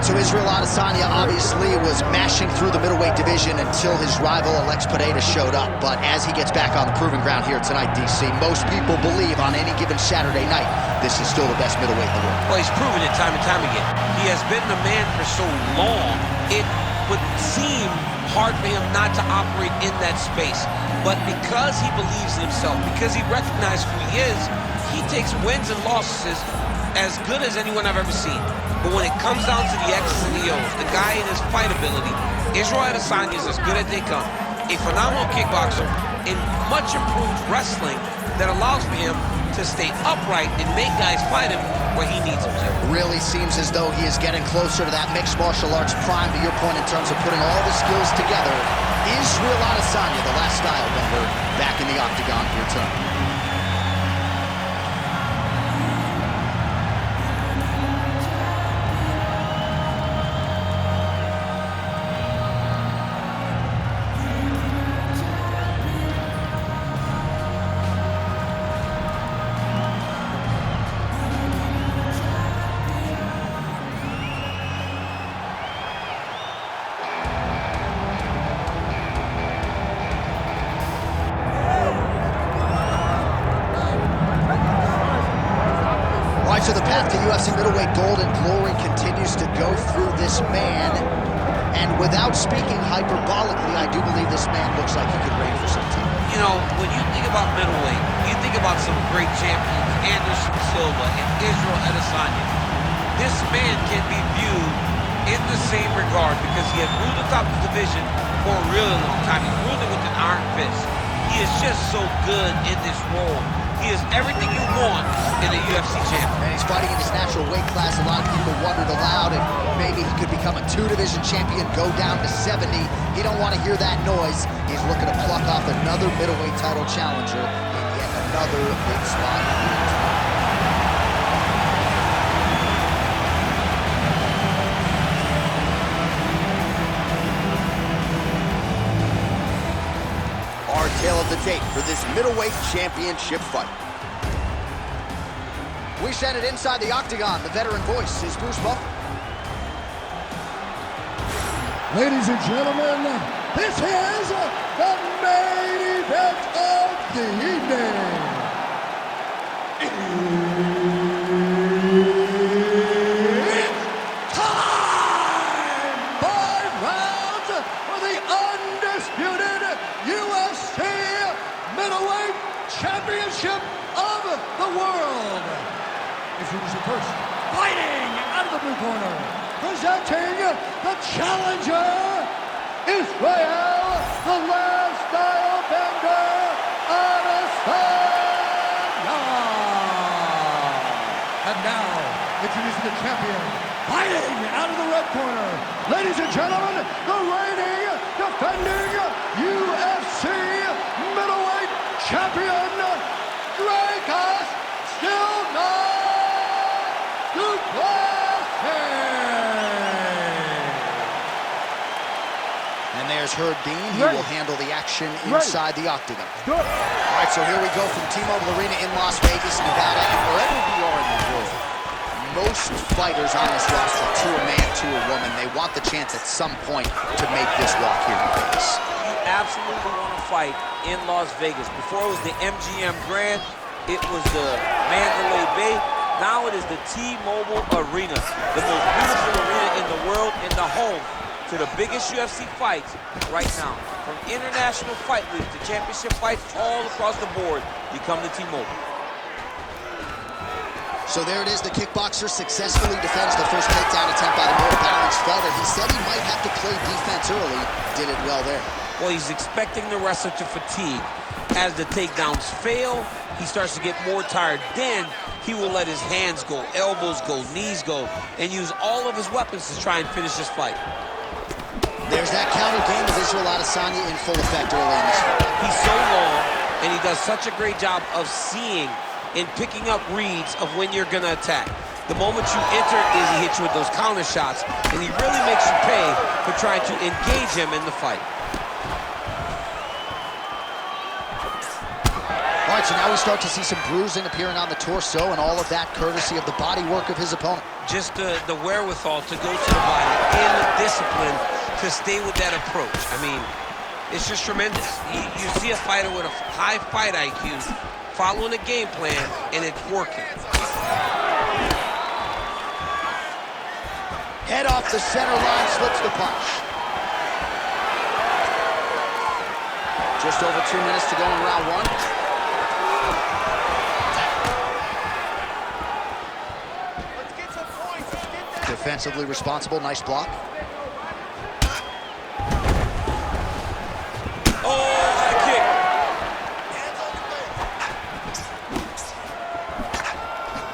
So Israel Adesanya obviously was mashing through the middleweight division until his rival Alex Pereira showed up. But as he gets back on the proving ground here tonight, DC, most people believe on any given Saturday night, this is still the best middleweight in the world. Well, he's proven it time and time again. He has been the man for so long, it would seem hard for him not to operate in that space. But because he believes in himself, because he recognizes who he is, he takes wins and losses as good as anyone I've ever seen. But when it comes down to the X's and the O's, the guy in his fight ability, Israel Adesanya is as good as they come. A phenomenal kickboxer in much improved wrestling that allows for him to stay upright and make guys fight him where he needs them to. Really seems as though he is getting closer to that mixed martial arts prime, to your point, in terms of putting all the skills together. Israel Adesanya, the last style bender, back in the octagon here tonight. So the path to UFC middleweight gold and glory continues to go through this man. And without speaking hyperbolically, I do believe this man looks like he could reign for some time. You know, when you think about middleweight, you think about some great champions, Anderson Silva and Israel Adesanya. This man can be viewed in the same regard because he has ruled the top of the division for a really long time. He's ruled it with an iron fist. He is just so good in this role. He is everything you want in a UFC champion. And he's fighting in his natural weight class. A lot of people wondered aloud if maybe he could become a two-division champion, go down to 70. He don't want to hear that noise. He's looking to pluck off another middleweight title challenger in yet another big spot. Our tale of the tape for this middleweight championship fight. We send it inside the octagon. The veteran voice is Bruce Buffer. Ladies and gentlemen, this is the main event of the evening. It's time! 5 rounds for the undisputed UFC middleweight championship of the world. Introducing first, fighting out of the blue corner, presenting the challenger, Israel, the last style bender, Adesanya. And now, introducing the champion, fighting out of the red corner, ladies and gentlemen, the reigning, defending UFC middleweight champion, Dricus, still not And there's Herb Dean. He will handle the action inside the octagon. All right, so here we go from T-Mobile Arena in Las Vegas, Nevada, and wherever we are in the world, most fighters on this roster, to a man, to a woman, they want the chance at some point to make this walk here in Vegas. You absolutely want to fight in Las Vegas. Before it was the MGM Grand, it was the Mandalay Bay. Now it is the T-Mobile Arena, the most beautiful arena in the world and the home to the biggest UFC fights right now. From international fight leagues to championship fights all across the board, you come to T-Mobile. So there it is, the kickboxer successfully defends the first takedown attempt by the more balanced fighter. He said he might have to play defense early, did it well there. Well, he's expecting the wrestler to fatigue. As the takedowns fail, he starts to get more tired. Then he will let his hands go, elbows go, knees go, and use all of his weapons to try and finish this fight. There's that counter game of Israel Adesanya in full effect early in this fight. He's so long, and he does such a great job of seeing and picking up reads of when you're going to attack. The moment you enter is he hits you with those counter shots, and he really makes you pay for trying to engage him in the fight. All right, So now we start to see some bruising appearing on the torso, and all of that courtesy of the body work of his opponent. Just the wherewithal to go to the body and the discipline to stay with that approach. I mean, it's just tremendous. You see a fighter with a high fight IQ following a game plan, and it's working. Head off the center line, slips the punch. Just over 2 minutes to go in round one. Let's get some points. Let's get that. Defensively responsible, nice block.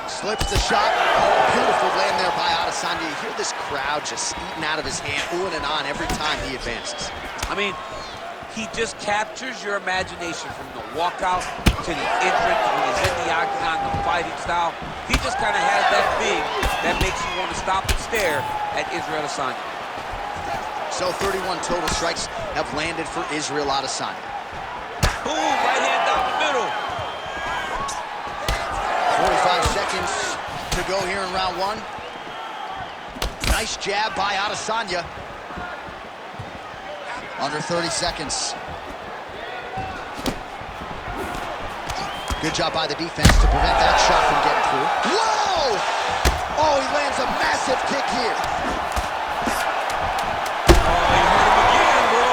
Slips the shot. Oh, beautiful land there by Adesanya. You hear this crowd just eating out of his hand, oohing and on every time he advances. I mean, he just captures your imagination from the walkout to the entrance when he's in the octagon, the fighting style. He just kind of has that thing that makes you want to stop and stare at Israel Adesanya. So 31 total strikes have landed for Israel Adesanya. Boom, right hand down the middle. 45 seconds to go here in round one. Nice jab by Adesanya. Under 30 seconds. Good job by the defense to prevent that shot from getting through. Whoa! Oh, he lands a massive kick here. Oh, he hurt him again, bro.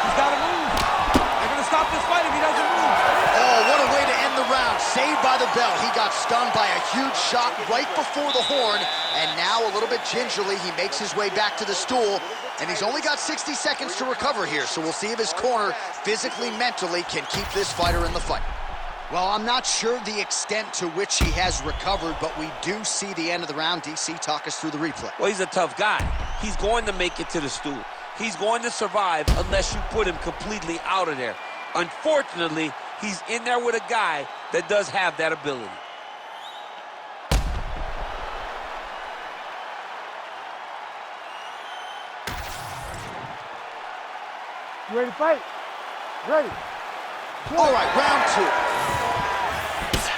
He's got to move. They're going to stop this fight if he doesn't move. Oh, what a way to end the round. Saved by the bell. He got stunned by a huge shot right before the horn. And now, a little bit gingerly, he makes his way back to the stool. And he's only got 60 seconds to recover here. So we'll see if his corner, physically, mentally, can keep this fighter in the fight. Well, I'm not sure the extent to which he has recovered, but we do see the end of the round. DC, talk us through the replay. Well, he's a tough guy. He's going to make it to the stool. He's going to survive unless you put him completely out of there. Unfortunately, he's in there with a guy that does have that ability. You ready to fight? Ready. All right, round two.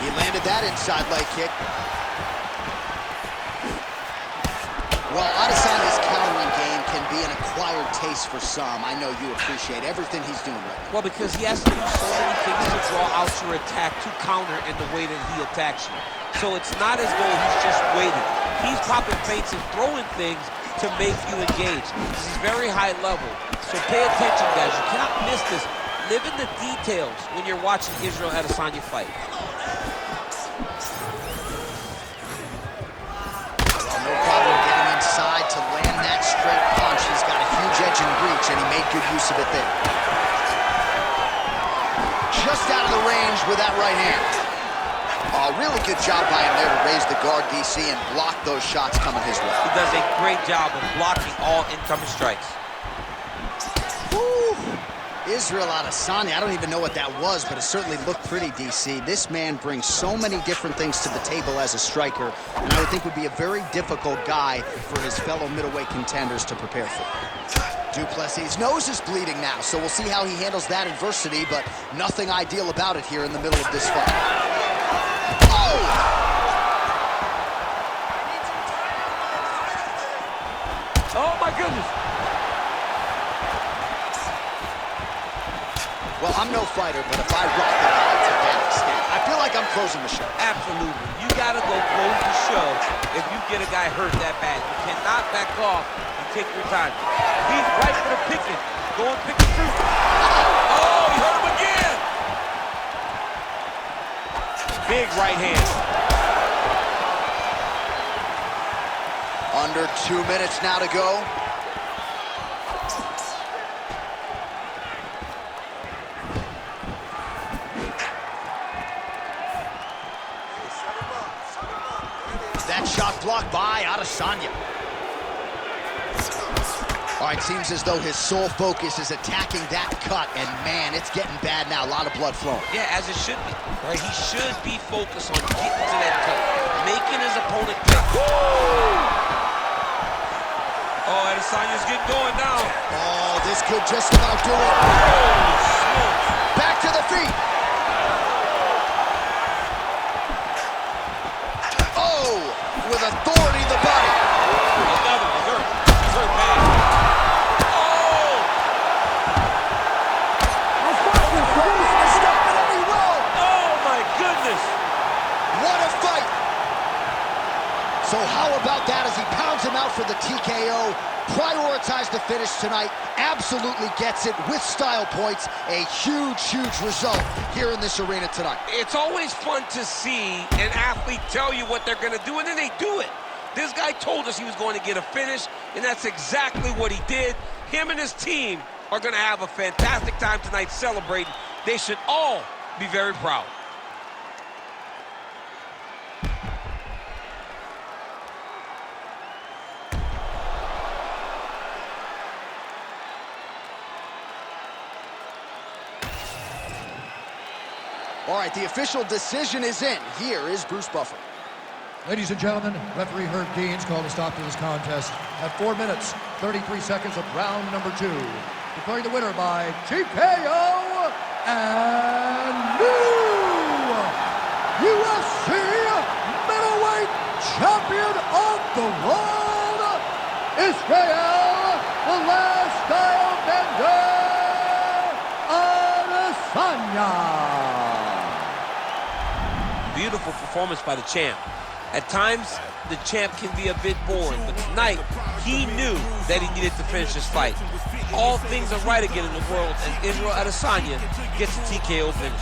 He landed that inside leg kick. Well, Adesanya's countering game can be an acquired taste for some. I know you appreciate everything he's doing right now. Well, because he has to do so many things to draw out your attack, to counter in the way that he attacks you. So it's not as though he's just waiting. He's popping feints and throwing things to make you engage. This is very high level. So pay attention, guys. You cannot miss this. Live in the details when you're watching Israel Adesanya fight. No problem getting inside to land that straight punch. He's got a huge edge and reach, and he made good use of it there. Just out of the range with that right hand. Really good job by him there to raise the guard, DC, and block those shots coming his way. He does a great job of blocking all incoming strikes. Woo! Israel Adesanya, I don't even know what that was, but it certainly looked pretty, DC. This man brings so many different things to the table as a striker, and I would think would be a very difficult guy for his fellow middleweight contenders to prepare for. Plessis' nose is bleeding now, so we'll see how he handles that adversity, but nothing ideal about it here in the middle of this fight. Oh! Oh, my goodness. Well, I'm no fighter, but if I rock the guy to that extent, I feel like I'm closing the show. Absolutely. You got to go close the show if you get a guy hurt that bad. You cannot back off and take your time. He's right for the picking. Go and pick the fruit. Oh, he hurt him again. Big right hand. Under 2 minutes now to go. That shot blocked by Adesanya. All right, seems as though his sole focus is attacking that cut, and man, it's getting bad now. A lot of blood flowing. Yeah, as it should be. Right? He should be focused on getting to that cut, making his opponent pay. Oh, Adesanya's getting going now. Oh, this could just about do it. Oh, Back to the feet. So how about that as he pounds him out for the TKO? Prioritized the finish tonight, absolutely gets it with style points. A huge, huge result here in this arena tonight. It's always fun to see an athlete tell you what they're gonna do, and then they do it. This guy told us he was going to get a finish, and that's exactly what he did. Him and his team are gonna have a fantastic time tonight celebrating. They should all be very proud. All right, the official decision is in. Here is Bruce Buffer. Ladies and gentlemen, referee Herb Dean's called a stop to this contest at 4 minutes, 33 seconds of round number 2. Declaring the winner by TKO and new UFC middleweight champion of the world, Israel, the last style bender, Adesanya. Beautiful performance by the champ. At times, the champ can be a bit boring, but tonight, he knew that he needed to finish this fight. All things are right again in the world as Israel Adesanya gets a TKO finish.